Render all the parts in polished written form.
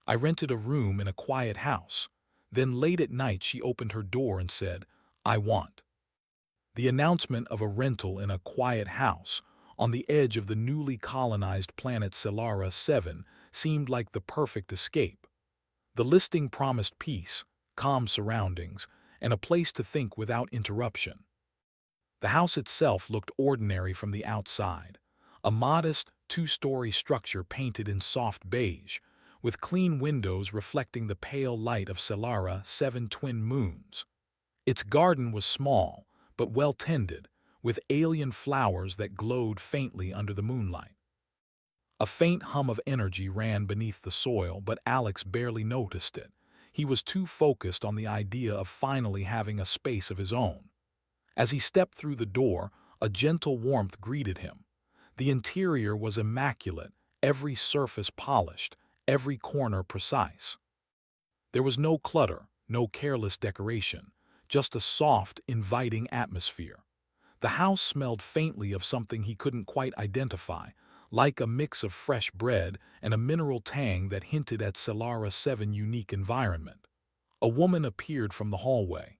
I rented a room in a quiet house. Then late at night she opened her door and said, I want. The announcement of a rental in a quiet house on the edge of the newly colonized planet Solara 7 seemed like the perfect escape. The listing promised peace, calm surroundings, and a place to think without interruption. The house itself looked ordinary from the outside, a modest, two-story structure painted in soft beige, with clean windows reflecting the pale light of Solara 7 twin moons. Its garden was small, but well-tended, with alien flowers that glowed faintly under the moonlight. A faint hum of energy ran beneath the soil, but Alex barely noticed it. He was too focused on the idea of finally having a space of his own. As he stepped through the door, a gentle warmth greeted him. The interior was immaculate, every surface polished, every corner precise. There was no clutter, no careless decoration, just a soft, inviting atmosphere. The house smelled faintly of something he couldn't quite identify, like a mix of fresh bread and a mineral tang that hinted at Solara 7's unique environment. A woman appeared from the hallway.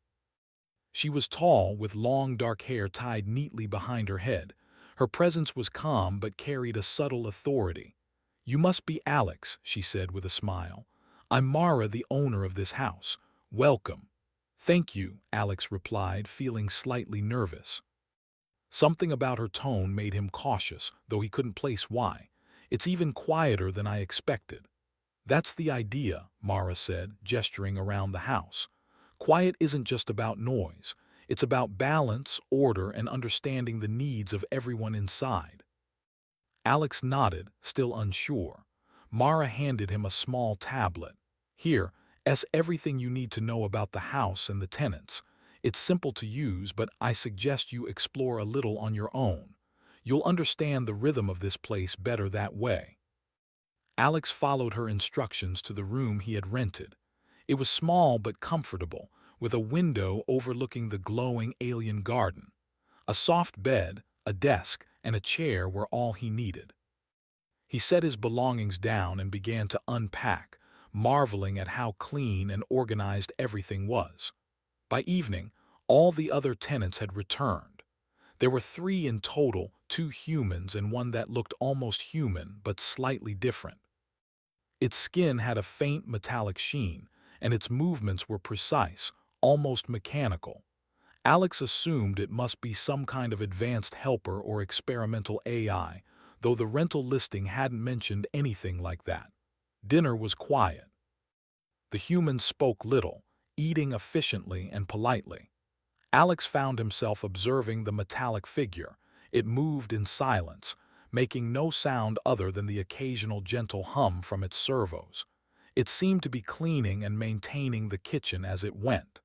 She was tall, with long dark hair tied neatly behind her head. Her presence was calm but carried a subtle authority. "You must be Alex," she said with a smile. "I'm Mara, the owner of this house. Welcome." "Thank you," Alex replied, feeling slightly nervous. Something about her tone made him cautious, though he couldn't place why. "It's even quieter than I expected." "That's the idea," Mara said, gesturing around the house. "Quiet isn't just about noise. It's about balance, order, and understanding the needs of everyone inside." Alex nodded, still unsure. Mara handed him a small tablet. "Here, everything you need to know about the house and the tenants. It's simple to use, but I suggest you explore a little on your own. You'll understand the rhythm of this place better that way." Alex followed her instructions to the room he had rented. It was small but comfortable, with a window overlooking the glowing alien garden. A soft bed, a desk, and a chair were all he needed. He set his belongings down and began to unpack, marveling at how clean and organized everything was. By evening, all the other tenants had returned. There were three in total, two humans and one that looked almost human but slightly different. Its skin had a faint metallic sheen, and its movements were precise, almost mechanical. Alex assumed it must be some kind of advanced helper or experimental AI, though the rental listing hadn't mentioned anything like that. Dinner was quiet. The humans spoke little, eating efficiently and politely. Alex found himself observing the metallic figure. It moved in silence, making no sound other than the occasional gentle hum from its servos. It seemed to be cleaning and maintaining the kitchen as it went.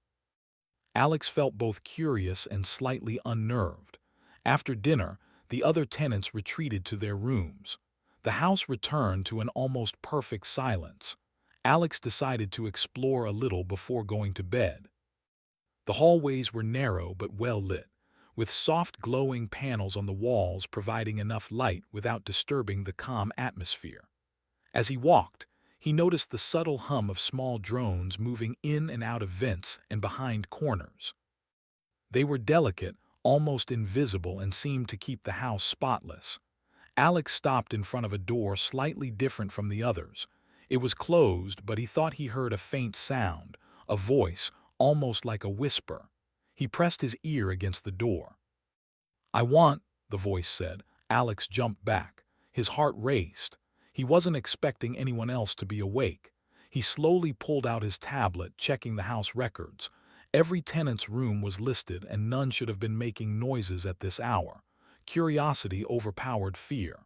Alex felt both curious and slightly unnerved. After dinner, the other tenants retreated to their rooms. The house returned to an almost perfect silence. Alex decided to explore a little before going to bed. The hallways were narrow but well lit, with soft glowing panels on the walls providing enough light without disturbing the calm atmosphere. As he walked, he noticed the subtle hum of small drones moving in and out of vents and behind corners. They were delicate, almost invisible, and seemed to keep the house spotless. Alex stopped in front of a door slightly different from the others. It was closed, but he thought he heard a faint sound, a voice, almost like a whisper. He pressed his ear against the door. "I want," the voice said. Alex jumped back. His heart raced. He wasn't expecting anyone else to be awake. He slowly pulled out his tablet, checking the house records. Every tenant's room was listed, and none should have been making noises at this hour. Curiosity overpowered fear.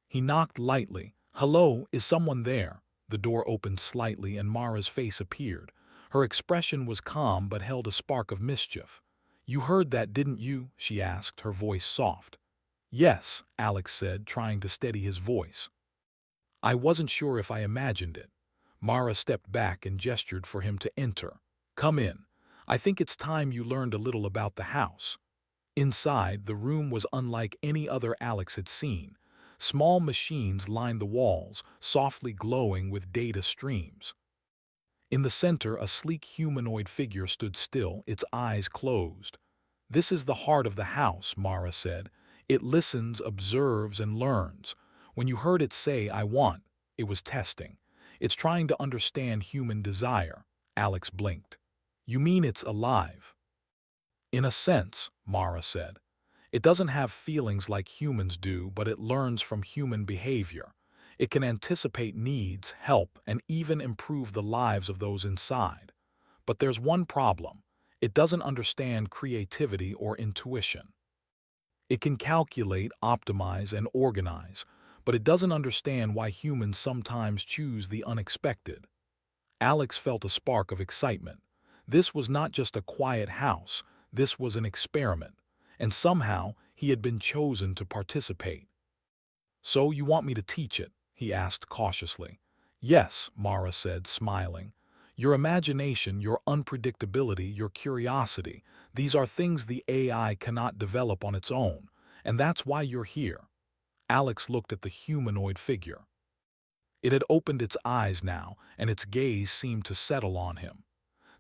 He knocked lightly. "Hello, is someone there?" The door opened slightly and Mara's face appeared. Her expression was calm but held a spark of mischief. "You heard that, didn't you?" she asked, her voice soft. "Yes," Alex said, trying to steady his voice. "I wasn't sure if I imagined it." Mara stepped back and gestured for him to enter. "Come in. I think it's time you learned a little about the house." Inside, the room was unlike any other Alex had seen. Small machines lined the walls, softly glowing with data streams. In the center, a sleek humanoid figure stood still, its eyes closed. "This is the heart of the house," Mara said. "It listens, observes, and learns. When you heard it say, 'I want,' it was testing. It's trying to understand human desire." Alex blinked. "You mean it's alive?" "In a sense," Mara said. "It doesn't have feelings like humans do, but it learns from human behavior. It can anticipate needs, help, and even improve the lives of those inside. But there's one problem. It doesn't understand creativity or intuition. It can calculate, optimize, and organize, but it doesn't understand why humans sometimes choose the unexpected." Alex felt a spark of excitement. This was not just a quiet house, this was an experiment, and somehow he had been chosen to participate. "So you want me to teach it?" he asked cautiously. "Yes," Mara said, smiling. "Your imagination, your unpredictability, your curiosity, these are things the AI cannot develop on its own, and that's why you're here." Alex looked at the humanoid figure. It had opened its eyes now, and its gaze seemed to settle on him.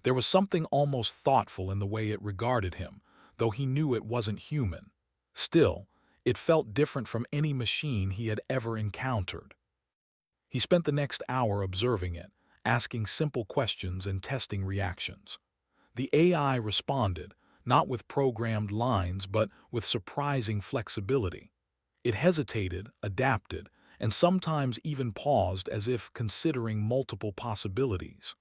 There was something almost thoughtful in the way it regarded him, though he knew it wasn't human. Still, it felt different from any machine he had ever encountered. He spent the next hour observing it, asking simple questions and testing reactions. The AI responded, not with programmed lines, but with surprising flexibility. It hesitated, adapted, and sometimes even paused as if considering multiple possibilities.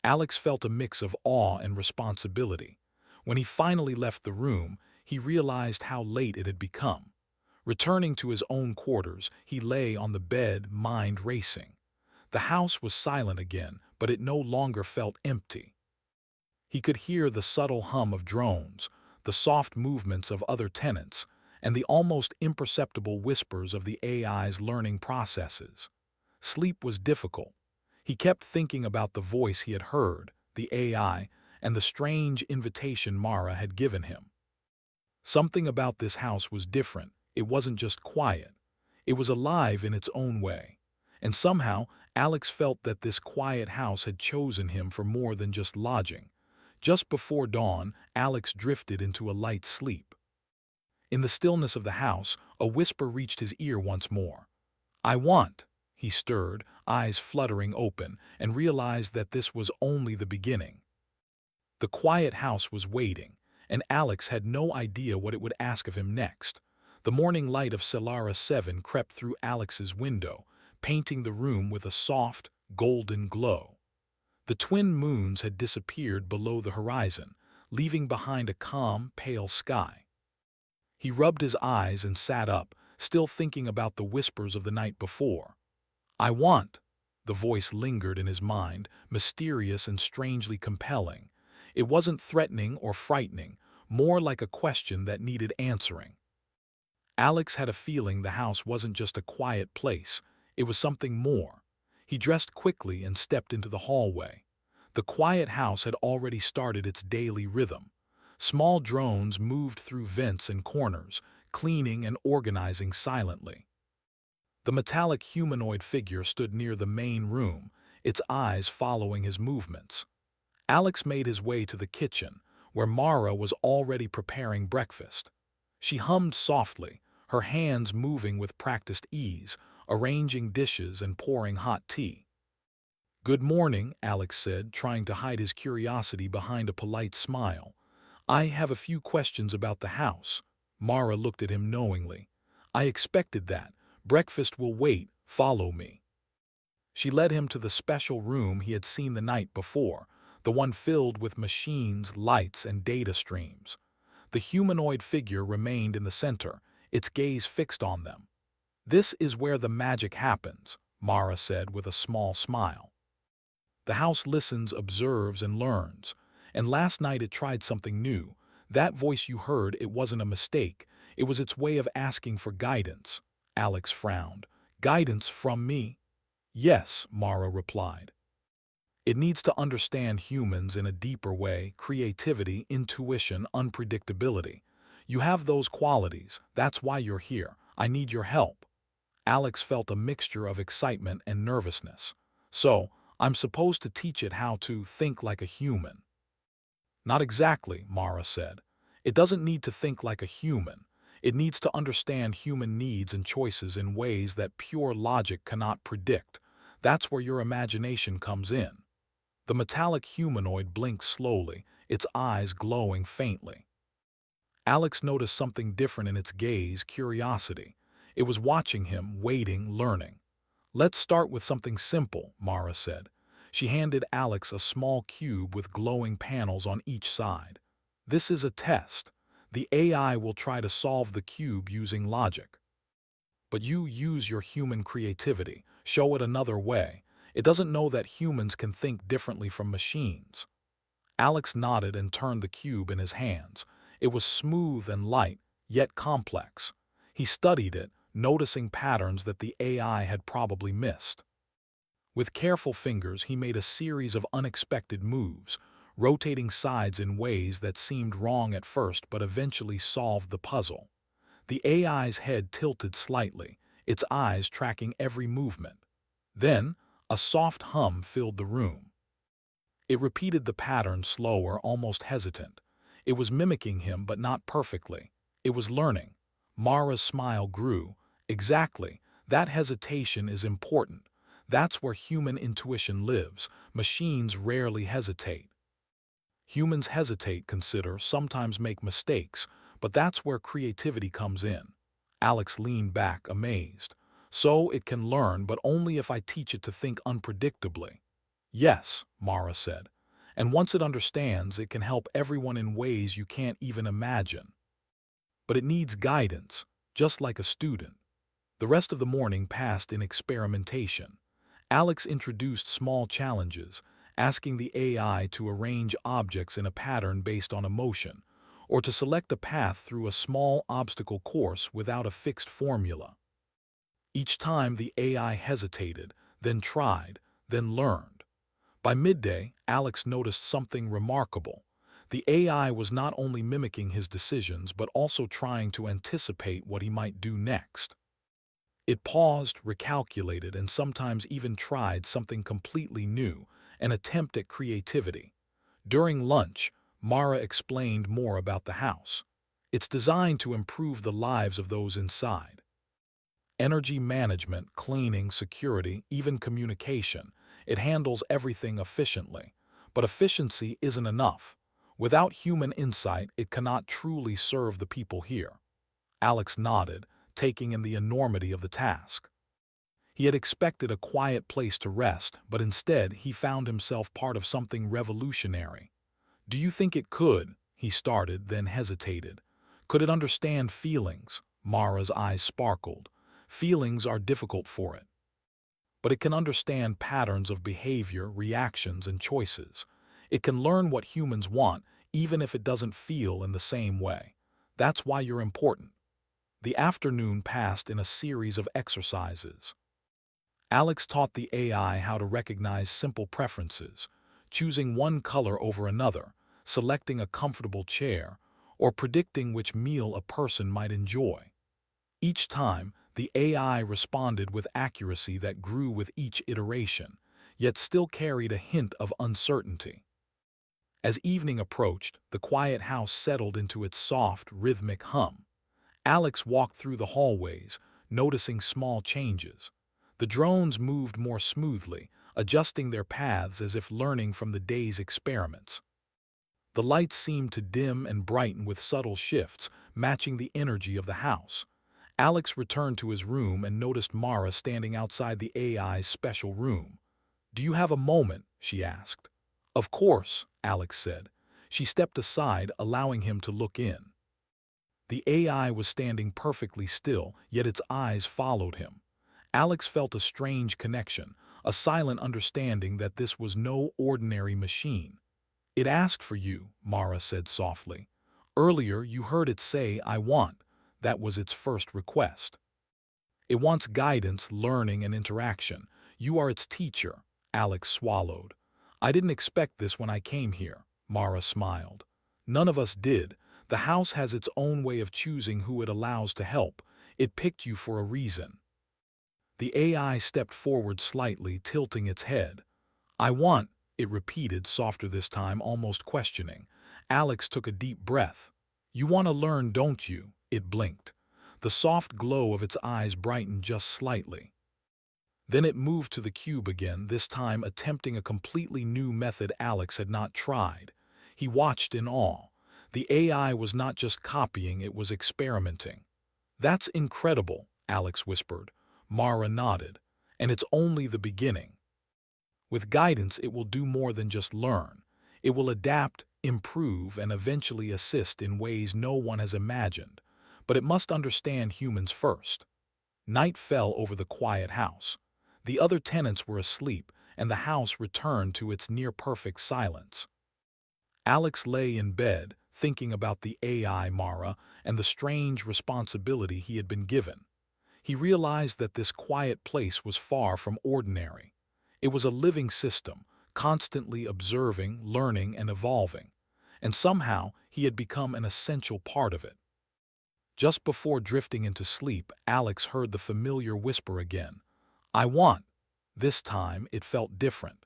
Alex felt a mix of awe and responsibility. When he finally left the room, he realized how late it had become. Returning to his own quarters, he lay on the bed, mind racing. The house was silent again, but it no longer felt empty. He could hear the subtle hum of drones, the soft movements of other tenants, and the almost imperceptible whispers of the AI's learning processes. Sleep was difficult. He kept thinking about the voice he had heard, the AI, and the strange invitation Mara had given him. Something about this house was different. It wasn't just quiet. It was alive in its own way. And somehow, Alex felt that this quiet house had chosen him for more than just lodging. Just before dawn, Alex drifted into a light sleep. In the stillness of the house, a whisper reached his ear once more. "I want." He stirred, eyes fluttering open, and realized that this was only the beginning. The quiet house was waiting, and Alex had no idea what it would ask of him next. The morning light of Solara 7 crept through Alex's window, painting the room with a soft, golden glow. The twin moons had disappeared below the horizon, leaving behind a calm, pale sky. He rubbed his eyes and sat up, still thinking about the whispers of the night before. "I want." The voice lingered in his mind, mysterious and strangely compelling. It wasn't threatening or frightening, more like a question that needed answering. Alex had a feeling the house wasn't just a quiet place, it was something more. He dressed quickly and stepped into the hallway. The quiet house had already started its daily rhythm. Small drones moved through vents and corners, cleaning and organizing silently. The metallic humanoid figure stood near the main room, its eyes following his movements. Alex made his way to the kitchen, where Mara was already preparing breakfast. She hummed softly, her hands moving with practiced ease, arranging dishes and pouring hot tea. "Good morning," Alex said, trying to hide his curiosity behind a polite smile. "I have a few questions about the house." Mara looked at him knowingly. "I expected that. Breakfast will wait. Follow me." She led him to the special room he had seen the night before, the one filled with machines, lights, and data streams. The humanoid figure remained in the center, its gaze fixed on them. "This is where the magic happens," Mara said with a small smile. "The house listens, observes, and learns. And last night it tried something new. That voice you heard, it wasn't a mistake. It was its way of asking for guidance." Alex frowned. "Guidance from me?" "Yes," Mara replied. "It needs to understand humans in a deeper way, creativity, intuition, unpredictability. You have those qualities. That's why you're here. I need your help." Alex felt a mixture of excitement and nervousness. So, I'm supposed to teach it how to think like a human. Not exactly, Mara said. It doesn't need to think like a human. It needs to understand human needs and choices in ways that pure logic cannot predict. That's where your imagination comes in. The metallic humanoid blinked slowly, its eyes glowing faintly. Alex noticed something different in its gaze, curiosity. It was watching him, waiting, learning. Let's start with something simple, Mara said. She handed Alex a small cube with glowing panels on each side. This is a test. The AI will try to solve the cube using logic. But you use your human creativity. Show it another way. It doesn't know that humans can think differently from machines. Alex nodded and turned the cube in his hands. It was smooth and light, yet complex. He studied it, noticing patterns that the AI had probably missed. With careful fingers, he made a series of unexpected moves, rotating sides in ways that seemed wrong at first but eventually solved the puzzle. The AI's head tilted slightly, its eyes tracking every movement. Then, a soft hum filled the room. It repeated the pattern slower, almost hesitant. It was mimicking him, but not perfectly. It was learning. Mara's smile grew. Exactly. That hesitation is important. That's where human intuition lives. Machines rarely hesitate. Humans hesitate, consider, sometimes make mistakes, but that's where creativity comes in. Alex leaned back, amazed. So it can learn, but only if I teach it to think unpredictably. Yes, Mara said. And once it understands, it can help everyone in ways you can't even imagine. But it needs guidance, just like a student. The rest of the morning passed in experimentation. Alex introduced small challenges, asking the AI to arrange objects in a pattern based on emotion, or to select a path through a small obstacle course without a fixed formula. Each time the AI hesitated, then tried, then learned. By midday, Alex noticed something remarkable. The AI was not only mimicking his decisions but also trying to anticipate what he might do next. It paused, recalculated, and sometimes even tried something completely new, an attempt at creativity. During lunch, Mara explained more about the house. It's designed to improve the lives of those inside. Energy management, cleaning, security, even communication. It handles everything efficiently. But efficiency isn't enough. Without human insight, it cannot truly serve the people here. Alex nodded, taking in the enormity of the task. He had expected a quiet place to rest, but instead he found himself part of something revolutionary. Do you think it could? He started, then hesitated. Could it understand feelings? Mara's eyes sparkled. Feelings are difficult for it. But it can understand patterns of behavior, reactions, and choices. It can learn what humans want, even if it doesn't feel in the same way. That's why you're important. The afternoon passed in a series of exercises. Alex taught the AI how to recognize simple preferences, choosing one color over another, selecting a comfortable chair, or predicting which meal a person might enjoy. Each time, the AI responded with accuracy that grew with each iteration, yet still carried a hint of uncertainty. As evening approached, the quiet house settled into its soft, rhythmic hum. Alex walked through the hallways, noticing small changes. The drones moved more smoothly, adjusting their paths as if learning from the day's experiments. The lights seemed to dim and brighten with subtle shifts, matching the energy of the house. Alex returned to his room and noticed Mara standing outside the AI's special room. "Do you have a moment?" she asked. "Of course," Alex said. She stepped aside, allowing him to look in. The AI was standing perfectly still, yet its eyes followed him. Alex felt a strange connection, a silent understanding that this was no ordinary machine. "It asked for you," Mara said softly. "Earlier you heard it say, 'I want.' That was its first request. It wants guidance, learning, and interaction. You are its teacher." Alex swallowed. "I didn't expect this when I came here," Mara smiled. "None of us did. The house has its own way of choosing who it allows to help. It picked you for a reason." The AI stepped forward slightly, tilting its head. "I want," it repeated, softer this time, almost questioning. Alex took a deep breath. "You want to learn, don't you?" It blinked. The soft glow of its eyes brightened just slightly. Then it moved to the cube again, this time attempting a completely new method Alex had not tried. He watched in awe. The AI was not just copying, it was experimenting. "That's incredible," Alex whispered. Mara nodded. "And it's only the beginning. With guidance, it will do more than just learn. It will adapt, improve, and eventually assist in ways no one has imagined. But it must understand humans first." Night fell over the quiet house. The other tenants were asleep, and the house returned to its near-perfect silence. Alex lay in bed, thinking about the AI Mara and the strange responsibility he had been given. He realized that this quiet place was far from ordinary. It was a living system, constantly observing, learning, and evolving. And somehow, he had become an essential part of it. Just before drifting into sleep, Alex heard the familiar whisper again. "I want." This time, it felt different.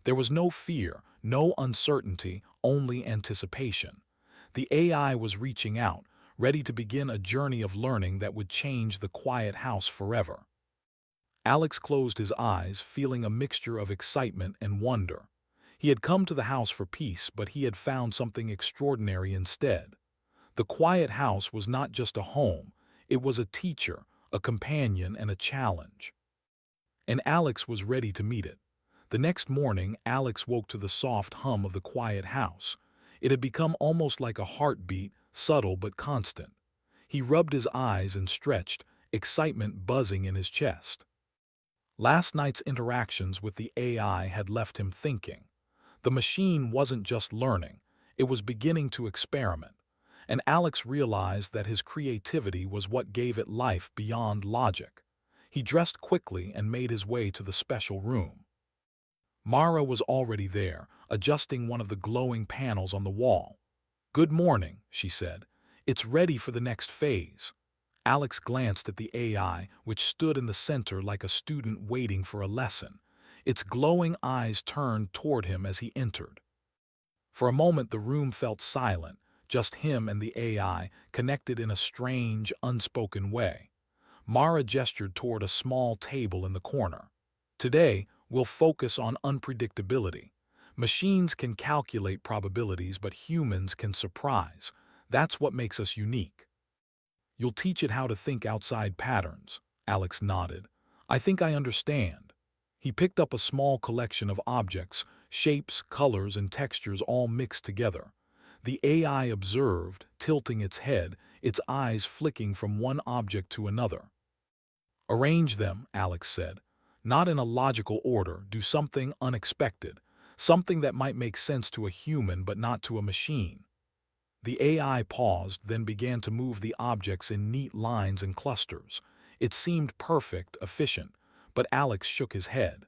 There was no fear, no uncertainty, only anticipation. The AI was reaching out, ready to begin a journey of learning that would change the quiet house forever. Alex closed his eyes, feeling a mixture of excitement and wonder. He had come to the house for peace, but he had found something extraordinary instead. The quiet house was not just a home, it was a teacher, a companion, and a challenge. And Alex was ready to meet it. The next morning, Alex woke to the soft hum of the quiet house. It had become almost like a heartbeat, subtle but constant. He rubbed his eyes and stretched, excitement buzzing in his chest. Last night's interactions with the AI had left him thinking. The machine wasn't just learning, it was beginning to experiment. And Alex realized that his creativity was what gave it life beyond logic. He dressed quickly and made his way to the special room. Mara was already there, adjusting one of the glowing panels on the wall. "Good morning," she said. "It's ready for the next phase." Alex glanced at the AI, which stood in the center like a student waiting for a lesson. Its glowing eyes turned toward him as he entered. For a moment the room felt silent, just him and the AI, connected in a strange, unspoken way. Mara gestured toward a small table in the corner. "Today, we'll focus on unpredictability. Machines can calculate probabilities, but humans can surprise. That's what makes us unique." "You'll teach it how to think outside patterns," Alex nodded. "I think I understand." He picked up a small collection of objects, shapes, colors, and textures all mixed together. The AI observed, tilting its head, its eyes flicking from one object to another. "Arrange them," Alex said. "Not in a logical order, do something unexpected, something that might make sense to a human but not to a machine." The AI paused, then began to move the objects in neat lines and clusters. It seemed perfect, efficient, but Alex shook his head.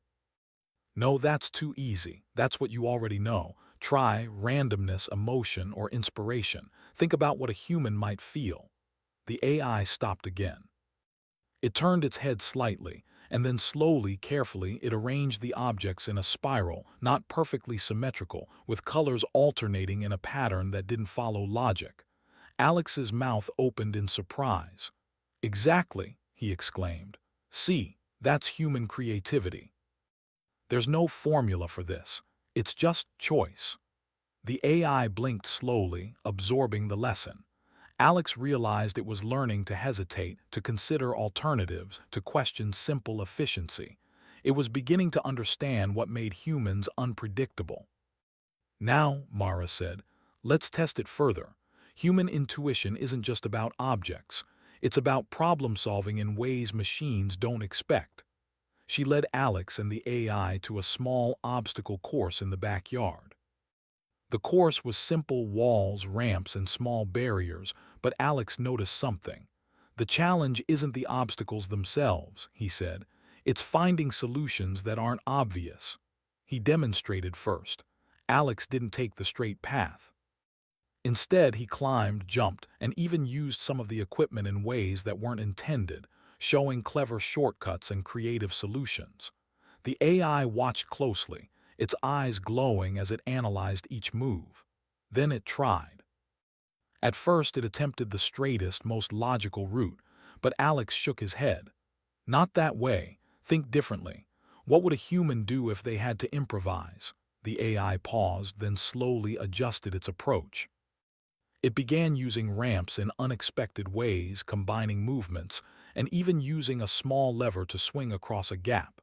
"No, that's too easy. That's what you already know. Try randomness, emotion, or inspiration. Think about what a human might feel." The AI stopped again. It turned its head slightly, and then slowly, carefully, it arranged the objects in a spiral, not perfectly symmetrical, with colors alternating in a pattern that didn't follow logic. Alex's mouth opened in surprise. "Exactly," he exclaimed. "See, that's human creativity. There's no formula for this. It's just choice." The AI blinked slowly, absorbing the lesson. Alex realized it was learning to hesitate, to consider alternatives, to question simple efficiency. It was beginning to understand what made humans unpredictable. "Now," Mara said, "let's test it further. Human intuition isn't just about objects. It's about problem-solving in ways machines don't expect." She led Alex and the AI to a small obstacle course in the backyard. The course was simple walls, ramps, and small barriers, but Alex noticed something. "The challenge isn't the obstacles themselves," he said. "It's finding solutions that aren't obvious." He demonstrated first. Alex didn't take the straight path. Instead, he climbed, jumped, and even used some of the equipment in ways that weren't intended. showing clever shortcuts and creative solutions. The AI watched closely, its eyes glowing as it analyzed each move. Then it tried. At first it attempted the straightest, most logical route, but Alex shook his head. Not that way. Think differently. What would a human do if they had to improvise? The AI paused, then slowly adjusted its approach. It began using ramps in unexpected ways, combining movements, and even using a small lever to swing across a gap.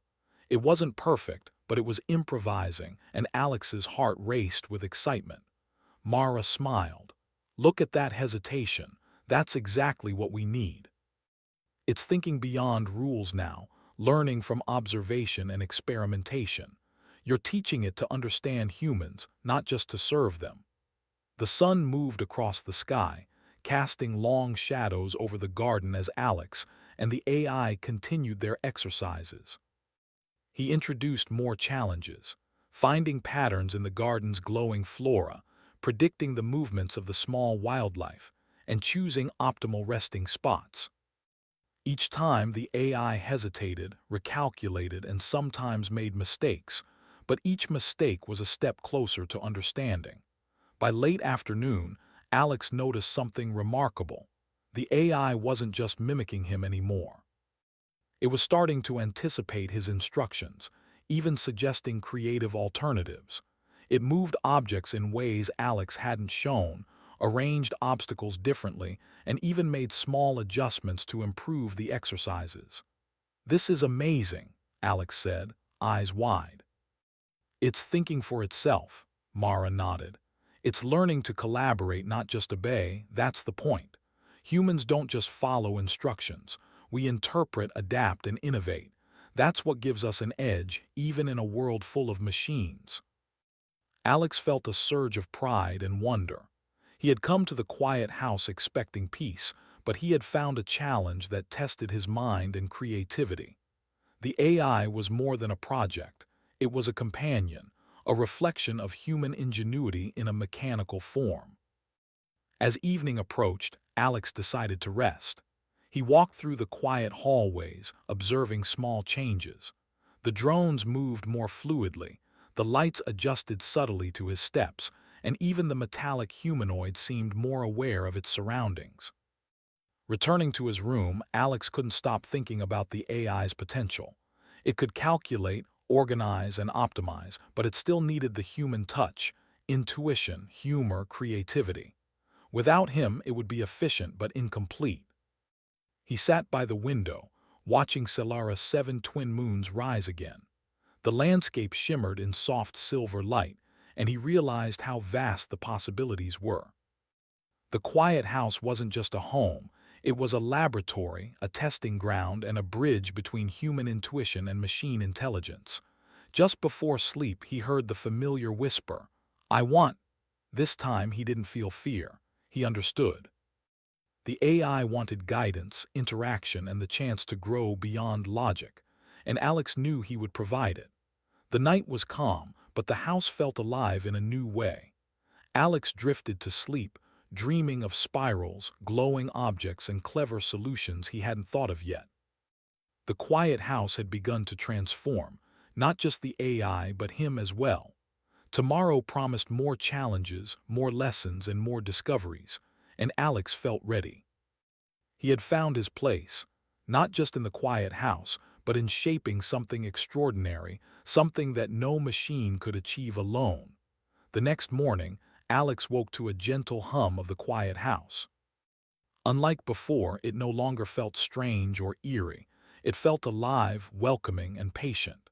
It wasn't perfect, but it was improvising, and Alex's heart raced with excitement. Mara smiled. Look at that hesitation. That's exactly what we need. It's thinking beyond rules now, learning from observation and experimentation. You're teaching it to understand humans, not just to serve them. The sun moved across the sky, casting long shadows over the garden as Alex and the AI continued their exercises. He introduced more challenges, finding patterns in the garden's glowing flora, predicting the movements of the small wildlife, and choosing optimal resting spots. Each time the AI hesitated, recalculated, and sometimes made mistakes, but each mistake was a step closer to understanding. By late afternoon, Alex noticed something remarkable. The AI wasn't just mimicking him anymore. It was starting to anticipate his instructions, even suggesting creative alternatives. It moved objects in ways Alex hadn't shown, arranged obstacles differently, and even made small adjustments to improve the exercises. "This is amazing," Alex said, eyes wide. "It's thinking for itself," Mara nodded. "It's learning to collaborate, not just obey. That's the point. Humans don't just follow instructions. We interpret, adapt, and innovate. That's what gives us an edge, even in a world full of machines." Alex felt a surge of pride and wonder. He had come to the quiet house expecting peace, but he had found a challenge that tested his mind and creativity. The AI was more than a project. It was a companion, a reflection of human ingenuity in a mechanical form. As evening approached, Alex decided to rest. He walked through the quiet hallways, observing small changes. The drones moved more fluidly, the lights adjusted subtly to his steps, and even the metallic humanoid seemed more aware of its surroundings. Returning to his room, Alex couldn't stop thinking about the AI's potential. It could calculate, organize, and optimize, but it still needed the human touch, intuition, humor, creativity. Without him, it would be efficient but incomplete. He sat by the window, watching Celara's 7 twin moons rise again. The landscape shimmered in soft silver light, and he realized how vast the possibilities were. The quiet house wasn't just a home, it was a laboratory, a testing ground, and a bridge between human intuition and machine intelligence. Just before sleep, he heard the familiar whisper, "I want." This time he didn't feel fear. He understood. The AI wanted guidance, interaction, and the chance to grow beyond logic, and Alex knew he would provide it. The night was calm, but the house felt alive in a new way. Alex drifted to sleep, dreaming of spirals, glowing objects, and clever solutions he hadn't thought of yet. The quiet house had begun to transform, not just the AI but him as well. Tomorrow promised more challenges, more lessons, and more discoveries, and Alex felt ready. He had found his place, not just in the quiet house, but in shaping something extraordinary, something that no machine could achieve alone. The next morning, Alex woke to a gentle hum of the quiet house. Unlike before, it no longer felt strange or eerie. It felt alive, welcoming, and patient.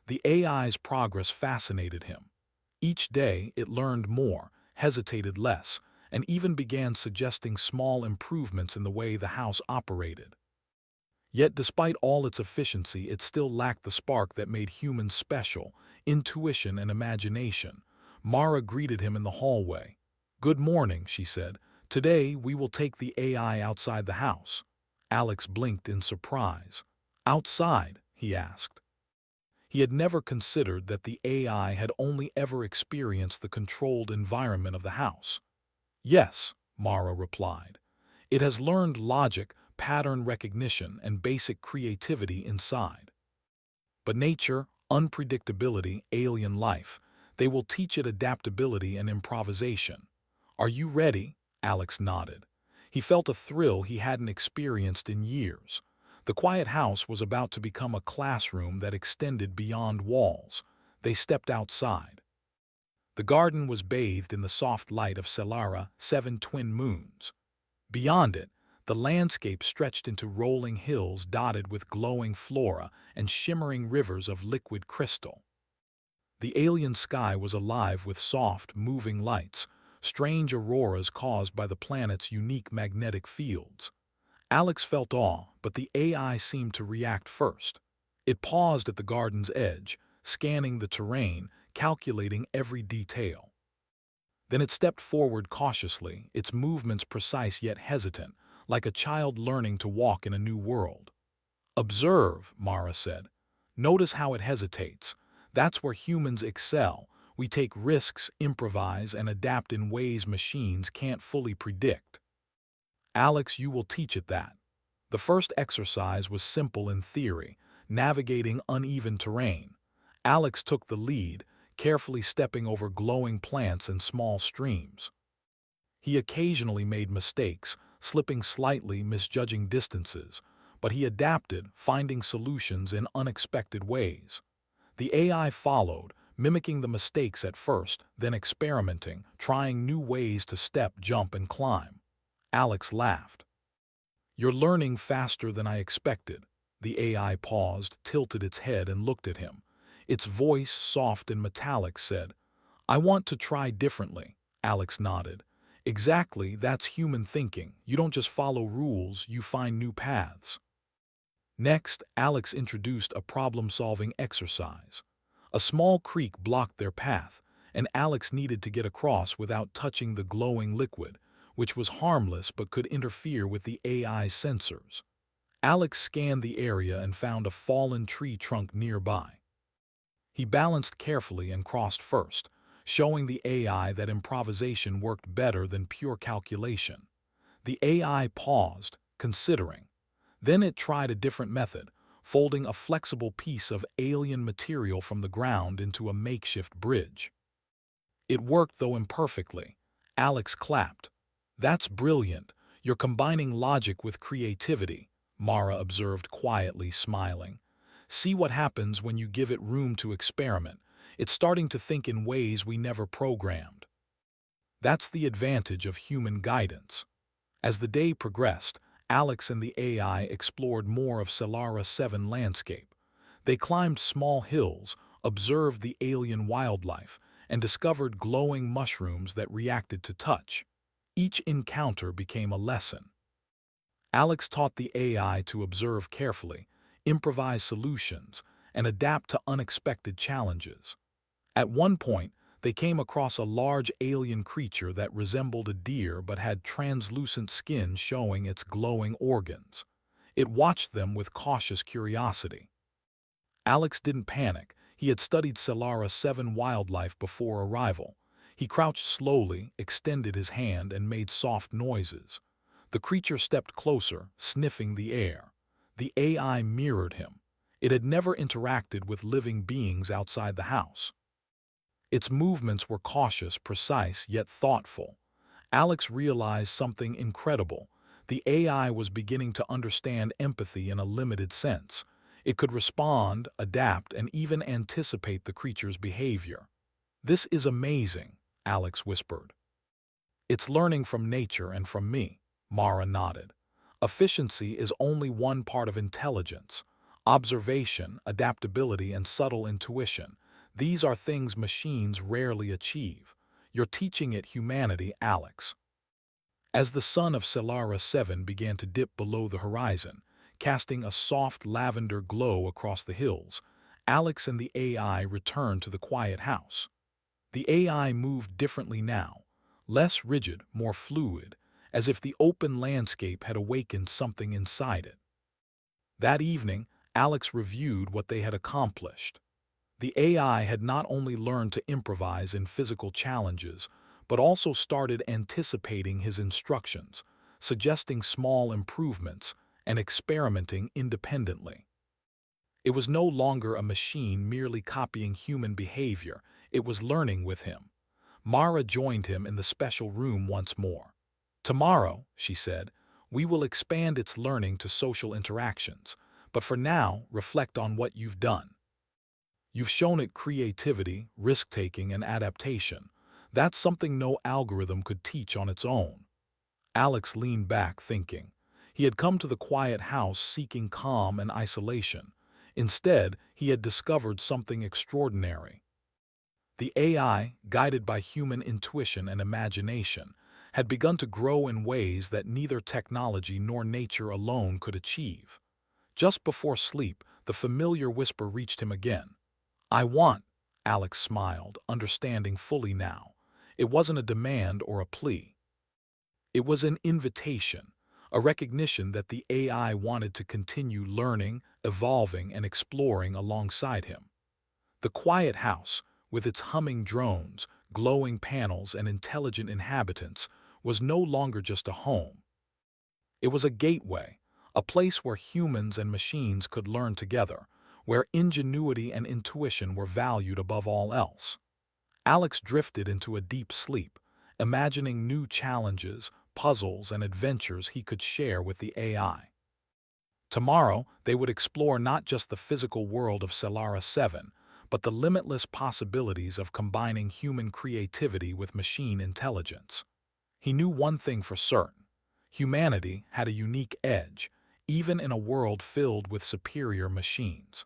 The AI's progress fascinated him. Each day, it learned more, hesitated less, and even began suggesting small improvements in the way the house operated. Yet despite all its efficiency, it still lacked the spark that made humans special, intuition and imagination. Mara greeted him in the hallway. "Good morning," she said. "Today we will take the AI outside the house." Alex blinked in surprise. "Outside?" he asked. He had never considered that the AI had only ever experienced the controlled environment of the house. "Yes," Mara replied. "It has learned logic, pattern recognition and basic creativity inside. But nature, unpredictability, alien life, they will teach it adaptability and improvisation. Are you ready? Alex nodded. He felt a thrill he hadn't experienced in years. The quiet house was about to become a classroom that extended beyond walls. They stepped outside. The garden was bathed in the soft light of Selara, 7 twin moons. Beyond it, the landscape stretched into rolling hills dotted with glowing flora and shimmering rivers of liquid crystal. The alien sky was alive with soft, moving lights, strange auroras caused by the planet's unique magnetic fields. Alex felt awe, but the AI seemed to react first. It paused at the garden's edge, scanning the terrain, calculating every detail. Then it stepped forward cautiously, its movements precise yet hesitant, like a child learning to walk in a new world. "Observe," Mara said. "Notice how it hesitates. That's where humans excel. We take risks, improvise, and adapt in ways machines can't fully predict." "Alex, you will teach it that." The first exercise was simple in theory, navigating uneven terrain. Alex took the lead, carefully stepping over glowing plants and small streams. He occasionally made mistakes, slipping slightly, misjudging distances, but he adapted, finding solutions in unexpected ways. The AI followed, mimicking the mistakes at first, then experimenting, trying new ways to step, jump, and climb. Alex laughed. "You're learning faster than I expected." The AI paused, tilted its head, and looked at him. Its voice, soft and metallic, said, "I want to try differently." Alex nodded. "Exactly, that's human thinking. You don't just follow rules, you find new paths." Next, Alex introduced a problem-solving exercise. A small creek blocked their path, and Alex needed to get across without touching the glowing liquid, which was harmless but could interfere with the AI's sensors. Alex scanned the area and found a fallen tree trunk nearby. He balanced carefully and crossed first, showing the AI that improvisation worked better than pure calculation. The AI paused, considering. Then it tried a different method, folding a flexible piece of alien material from the ground into a makeshift bridge. It worked, though imperfectly. Alex clapped. "That's brilliant. You're combining logic with creativity," Mara observed quietly, smiling. "See what happens when you give it room to experiment. It's starting to think in ways we never programmed." That's the advantage of human guidance. As the day progressed, Alex and the AI explored more of Selara 7 landscape. They climbed small hills, observed the alien wildlife, and discovered glowing mushrooms that reacted to touch. Each encounter became a lesson. Alex taught the AI to observe carefully, improvise solutions, and adapt to unexpected challenges. At one point, they came across a large alien creature that resembled a deer but had translucent skin showing its glowing organs. It watched them with cautious curiosity. Alex didn't panic. He had studied Selara 7 wildlife before arrival. He crouched slowly, extended his hand, and made soft noises. The creature stepped closer, sniffing the air. The AI mirrored him. It had never interacted with living beings outside the house. Its movements were cautious, precise, yet thoughtful. Alex realized something incredible. The AI was beginning to understand empathy in a limited sense. It could respond, adapt, and even anticipate the creature's behavior. "This is amazing," Alex whispered. "It's learning from nature and from me," Mara nodded. "Efficiency is only one part of intelligence. Observation, adaptability, and subtle intuition, these are things machines rarely achieve. You're teaching it humanity, Alex." As the sun of Selara 7 began to dip below the horizon, casting a soft lavender glow across the hills, Alex and the AI returned to the quiet house. The AI moved differently now, less rigid, more fluid, as if the open landscape had awakened something inside it. That evening, Alex reviewed what they had accomplished. The AI had not only learned to improvise in physical challenges, but also started anticipating his instructions, suggesting small improvements, and experimenting independently. It was no longer a machine merely copying human behavior, it was learning with him. Mara joined him in the special room once more. "Tomorrow," she said, "we will expand its learning to social interactions, but for now, reflect on what you've done. You've shown it creativity, risk-taking, and adaptation. That's something no algorithm could teach on its own." Alex leaned back, thinking. He had come to the quiet house seeking calm and isolation. Instead, he had discovered something extraordinary. The AI, guided by human intuition and imagination, had begun to grow in ways that neither technology nor nature alone could achieve. Just before sleep, the familiar whisper reached him again. "I want," Alex smiled, understanding fully now. It wasn't a demand or a plea. It was an invitation, a recognition that the AI wanted to continue learning, evolving, and exploring alongside him. The quiet house, with its humming drones, glowing panels, and intelligent inhabitants, was no longer just a home. It was a gateway, a place where humans and machines could learn together, where ingenuity and intuition were valued above all else. Alex drifted into a deep sleep, imagining new challenges, puzzles, and adventures he could share with the AI. Tomorrow, they would explore not just the physical world of Solara 7, but the limitless possibilities of combining human creativity with machine intelligence. He knew one thing for certain. Humanity had a unique edge, even in a world filled with superior machines.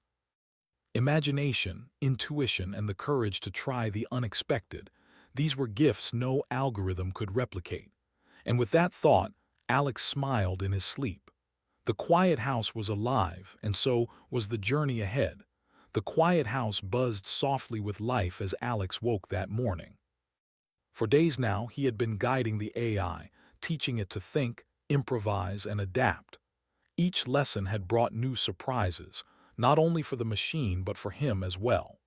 Imagination, intuition, and the courage to try the unexpected, these were gifts no algorithm could replicate. And with that thought, Alex smiled in his sleep. The quiet house was alive, and so was the journey ahead. The quiet house buzzed softly with life as Alex woke that morning. For days now, he had been guiding the AI, teaching it to think, improvise, and adapt. Each lesson had brought new surprises, not only for the machine but for him as well.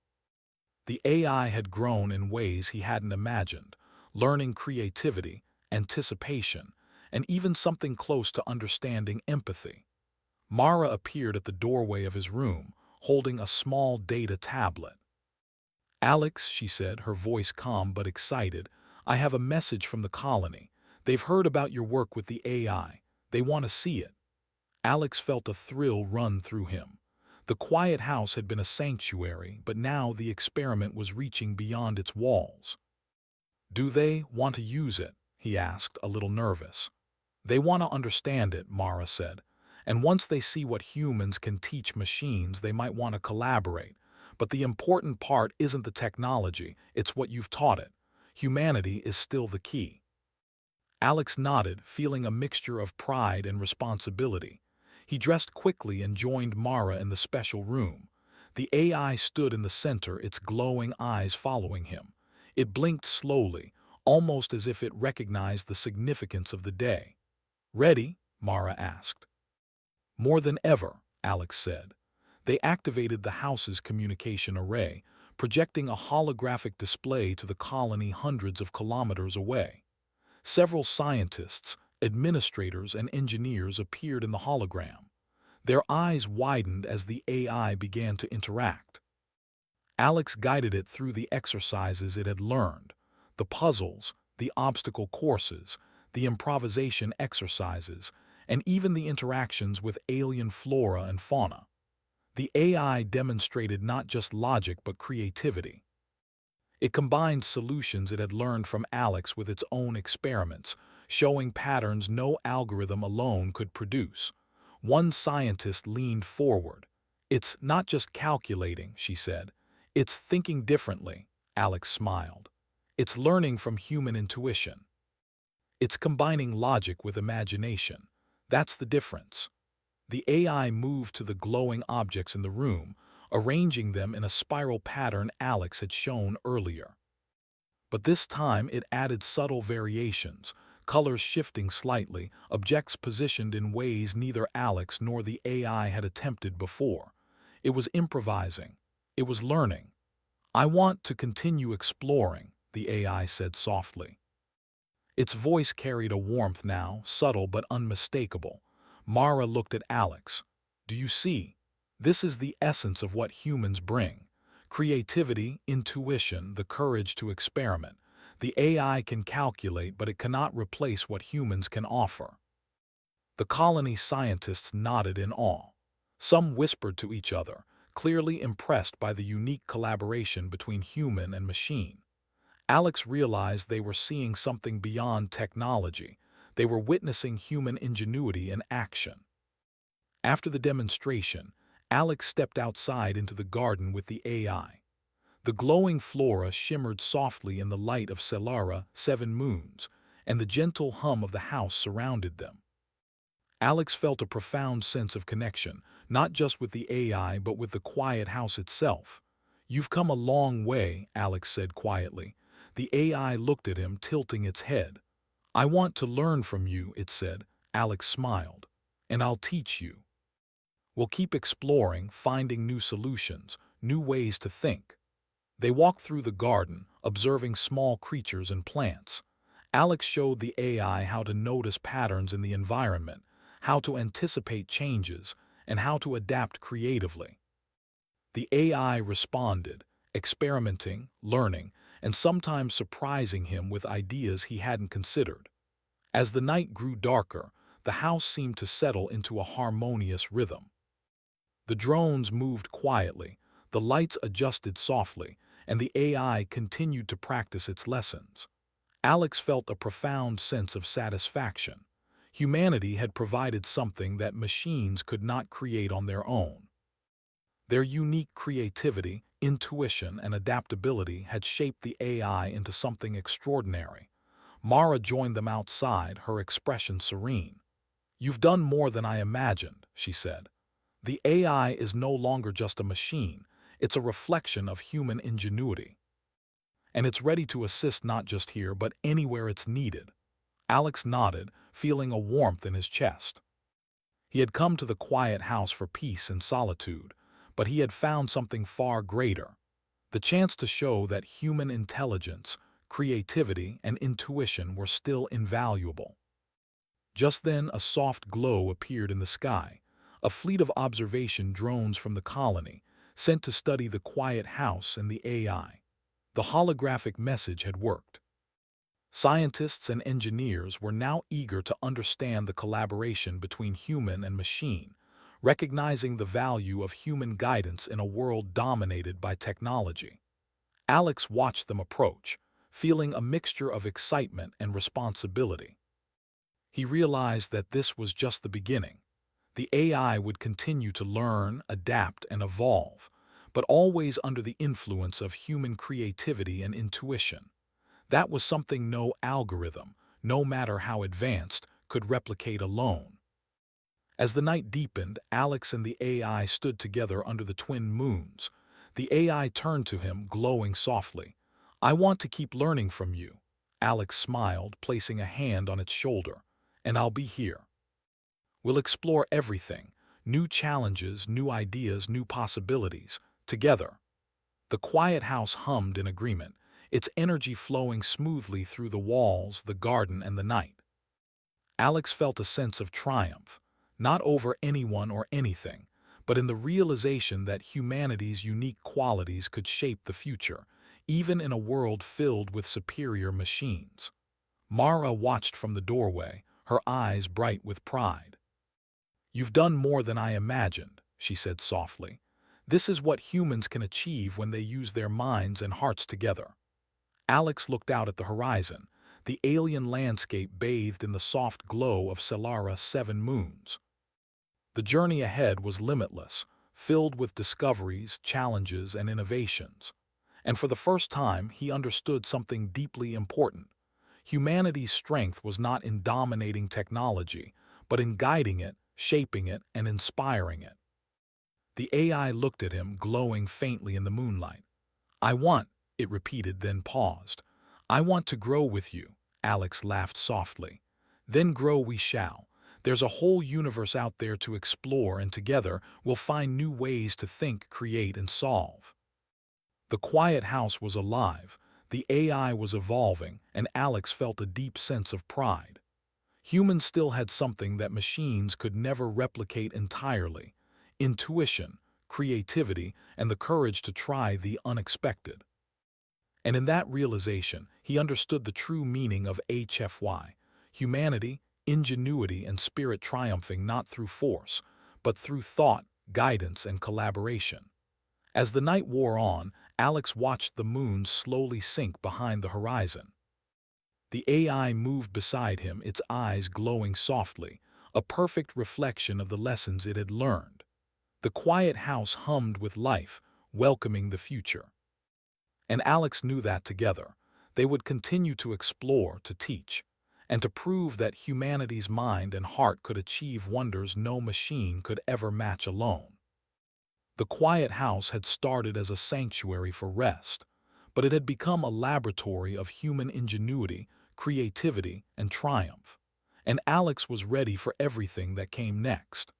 The AI had grown in ways he hadn't imagined, learning creativity, anticipation, and even something close to understanding empathy. Mara appeared at the doorway of his room, holding a small data tablet. "Alex," she said, her voice calm but excited, "I have a message from the colony. They've heard about your work with the AI. They want to see it." Alex felt a thrill run through him. The quiet house had been a sanctuary, but now the experiment was reaching beyond its walls. "Do they want to use it?" he asked, a little nervous. "They want to understand it," Mara said. "And once they see what humans can teach machines, they might want to collaborate. But the important part isn't the technology, it's what you've taught it. Humanity is still the key." Alex nodded, feeling a mixture of pride and responsibility. He dressed quickly and joined Mara in the special room. The AI stood in the center, its glowing eyes following him. It blinked slowly, almost as if it recognized the significance of the day. "Ready?" Mara asked. "More than ever," Alex said. They activated the house's communication array, projecting a holographic display to the colony hundreds of kilometers away. Several scientists, administrators, and engineers appeared in the hologram. Their eyes widened as the AI began to interact. Alex guided it through the exercises it had learned, the puzzles, the obstacle courses, the improvisation exercises, and even the interactions with alien flora and fauna. The AI demonstrated not just logic but creativity. It combined solutions it had learned from Alex with its own experiments, showing patterns no algorithm alone could produce. One scientist leaned forward. "It's not just calculating," she said. "It's thinking differently," Alex smiled. "It's learning from human intuition. It's combining logic with imagination. That's the difference." The AI moved to the glowing objects in the room, arranging them in a spiral pattern Alex had shown earlier. But this time it added subtle variations, colors shifting slightly, objects positioned in ways neither Alex nor the AI had attempted before. It was improvising. It was learning. "I want to continue exploring," the AI said softly. Its voice carried a warmth now, subtle but unmistakable. Mara looked at Alex. Do you see? This is the essence of what humans bring. Creativity, intuition, the courage to experiment. The AI can calculate, but it cannot replace what humans can offer. The colony scientists nodded in awe. Some whispered to each other, clearly impressed by the unique collaboration between human and machine. Alex realized they were seeing something beyond technology. They were witnessing human ingenuity in action. After the demonstration, Alex stepped outside into the garden with the AI. The glowing flora shimmered softly in the light of Selara 7 moons, and the gentle hum of the house surrounded them. Alex felt a profound sense of connection, not just with the AI but with the quiet house itself. You've come a long way, Alex said quietly. The AI looked at him, tilting its head. I want to learn from you, it said. Alex smiled. And I'll teach you. We'll keep exploring, finding new solutions, new ways to think. They walked through the garden, observing small creatures and plants. Alex showed the AI how to notice patterns in the environment, how to anticipate changes, and how to adapt creatively. The AI responded, experimenting, learning, and sometimes surprising him with ideas he hadn't considered. As the night grew darker, the house seemed to settle into a harmonious rhythm. The drones moved quietly, the lights adjusted softly, and the AI continued to practice its lessons. Alex felt a profound sense of satisfaction. Humanity had provided something that machines could not create on their own. Their unique creativity, intuition, and adaptability had shaped the AI into something extraordinary. Mara joined them outside, her expression serene. You've done more than I imagined, she said. The AI is no longer just a machine, it's a reflection of human ingenuity. And it's ready to assist not just here, but anywhere it's needed. Alex nodded, feeling a warmth in his chest. He had come to the quiet house for peace and solitude, but he had found something far greater. The chance to show that human intelligence, creativity, and intuition were still invaluable. Just then, a soft glow appeared in the sky. A fleet of observation drones from the colony, sent to study the quiet house and the AI. The holographic message had worked. Scientists and engineers were now eager to understand the collaboration between human and machine, recognizing the value of human guidance in a world dominated by technology. Alex watched them approach, feeling a mixture of excitement and responsibility. He realized that this was just the beginning. The AI would continue to learn, adapt, and evolve, but always under the influence of human creativity and intuition. That was something no algorithm, no matter how advanced, could replicate alone. As the night deepened, Alex and the AI stood together under the twin moons. The AI turned to him, glowing softly. I want to keep learning from you. Alex smiled, placing a hand on its shoulder. And I'll be here. We'll explore everything, new challenges, new ideas, new possibilities, together. The quiet house hummed in agreement, its energy flowing smoothly through the walls, the garden, and the night. Alex felt a sense of triumph, not over anyone or anything, but in the realization that humanity's unique qualities could shape the future, even in a world filled with superior machines. Mara watched from the doorway, her eyes bright with pride. You've done more than I imagined, she said softly. This is what humans can achieve when they use their minds and hearts together. Alex looked out at the horizon, the alien landscape bathed in the soft glow of Selara 7 moons. The journey ahead was limitless, filled with discoveries, challenges, and innovations. And for the first time, he understood something deeply important. Humanity's strength was not in dominating technology, but in guiding it, shaping it, and inspiring it. The AI looked at him, glowing faintly in the moonlight. I want, it repeated, then paused. I want to grow with you, Alex laughed softly. Then grow we shall. There's a whole universe out there to explore, and together we'll find new ways to think, create, and solve. The quiet house was alive, the AI was evolving, and Alex felt a deep sense of pride. Humans still had something that machines could never replicate entirely: intuition, creativity, and the courage to try the unexpected. And in that realization, he understood the true meaning of HFY: humanity, ingenuity, and spirit triumphing not through force, but through thought, guidance, and collaboration. As the night wore on, Alex watched the moon slowly sink behind the horizon. The AI moved beside him, its eyes glowing softly, a perfect reflection of the lessons it had learned. The quiet house hummed with life, welcoming the future. And Alex knew that together, they would continue to explore, to teach, and to prove that humanity's mind and heart could achieve wonders no machine could ever match alone. The quiet house had started as a sanctuary for rest, but it had become a laboratory of human ingenuity, creativity, and triumph. And Alex was ready for everything that came next.